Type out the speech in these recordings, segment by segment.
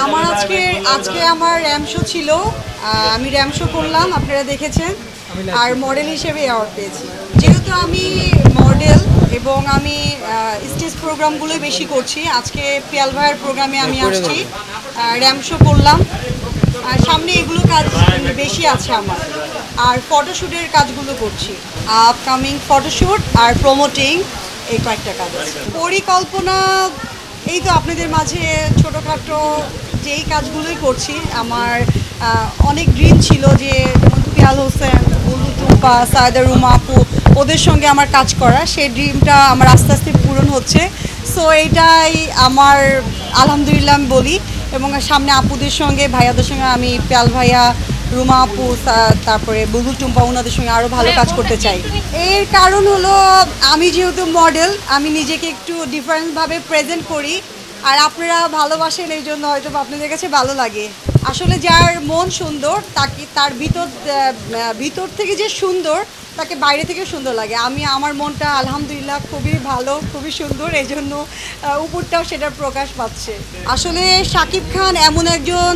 আমার আজকে আজকে আমার র্যাম শো ছিল। আমি র্যাম শো করলাম, আপনারা দেখেছেন। আর মডেল হিসেবে অ্যাওয়ার্ড পেয়েছি। যেহেতু আমি মডেল এবং আমি স্টেজ প্রোগ্রামগুলোই বেশি করছি, আজকে পিয়াল ভাইয়ের প্রোগ্রামে আমি আসছি, র্যাম শো করলাম। আর সামনে এগুলো কাজ বেশি আছে আমার। আর ফটোশ্যুটের কাজগুলো করছি, আপকামিং ফটোশ্যুট আর প্রমোটিং, এই কয়েকটা কাজ আছে। পরিকল্পনা এই তো আপনাদের মাঝে ছোটোখাটো যেই কাজগুলোই করছি। আমার অনেক ড্রিম ছিল যে যেমন পিয়াল হোসেন, বুলু টুম্পা, সায়দা রুমা আপু, ওদের সঙ্গে আমার কাজ করা, সেই ড্রিমটা আমার আস্তে আস্তে পূরণ হচ্ছে। সো এইটাই আমার আলহামদুলিল্লাহ আমি বলি। এবং সামনে আপুদের সঙ্গে ভাইয়াদের সঙ্গে আমি পিয়াল ভাইয়া, রুমা আপু, তারপরে বুলু টুম্পা, ওনাদের সঙ্গে আরও ভালো কাজ করতে চাই। এর কারণ হলো আমি যেহেতু মডেল, আমি নিজেকে একটু ডিফারেন্টভাবে প্রেজেন্ট করি। আর আপনারা ভালোবাসেন, এই জন্য হয়তো আপনাদের কাছে ভালো লাগে। আসলে যার মন সুন্দর তাকে তার ভিতর থেকে যে সুন্দর তাকে বাইরে থেকে সুন্দর লাগে। আমার মনটা আলহামদুলিল্লাহ খুবই ভালো, খুবই সুন্দর, এই জন্য উপরটাও সেটার প্রকাশ পাচ্ছে। আসলে শাকিব খান এমন একজন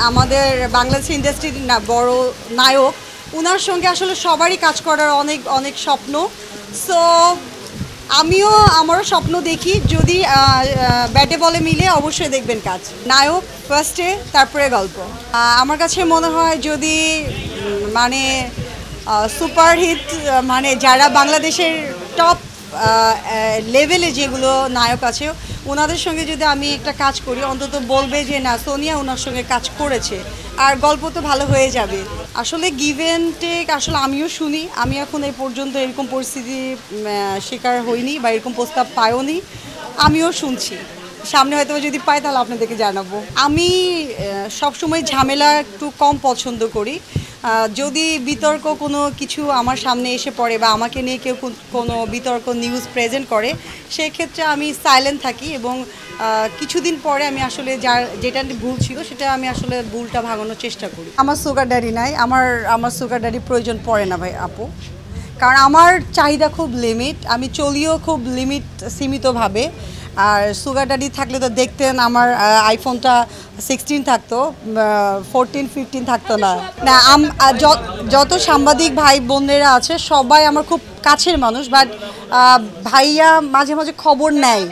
আমাদের বাংলাদেশ ইন্ডাস্ট্রির বড় নায়ক, ওনার সঙ্গে আসলে সবারই কাজ করার অনেক অনেক স্বপ্ন। সো আমারও স্বপ্ন দেখি, যদি ব্যাটে বলে মিলে অবশ্যই দেখবেন কাজ। নায়ক ফার্স্টে, তারপরে গল্প। আমার কাছে মনে হয় যদি মানে সুপারহিট, মানে যারা বাংলাদেশের টপ লেভেলে যেগুলো নায়ক আছে, ওনাদের সঙ্গে যদি আমি একটা কাজ করি, অন্তত বলবে যে না, সোনিয়া ওনার সঙ্গে কাজ করেছে, আর গল্প তো ভালো হয়ে যাবে। আসলে গিভ অ্যান্ড টেক আসলে আমিও শুনি। আমি এখন এই পর্যন্ত এরকম পরিস্থিতি শিকার হইনি বা এরকম প্রস্তাব পাইওনি, আমিও শুনছি। সামনে হয়তো যদি পাই তাহলে আপনাদেরকে জানাবো। আমি সবসময় ঝামেলা একটু কম পছন্দ করি। যদি বিতর্ক কোনো কিছু আমার সামনে এসে পড়ে বা আমাকে নিয়ে কেউ কোনো বিতর্ক নিউজ প্রেজেন্ট করে, সেক্ষেত্রে আমি সাইলেন্ট থাকি এবং কিছুদিন পরে আমি আসলে যেটা ভুল ছিল সেটা আমি আসলে ভুলটা ভাঙানোর চেষ্টা করি। আমার সুগার ড্যাডি নাই, আমার সুগার ড্যাডি প্রয়োজন পড়ে না ভাই আপু, কারণ আমার চাহিদা খুব লিমিট, আমি চলিও খুব সীমিতভাবে। আর সুগার ড্যাডি থাকলে তো দেখতেন আমার আইফোনটা 16 থাকতো, 14, 15 থাকতো না। যত সাংবাদিক ভাই বোনেরা আছে সবাই আমার খুব কাছের মানুষ, বাট ভাইয়া মাঝে মাঝে খবর নেয়।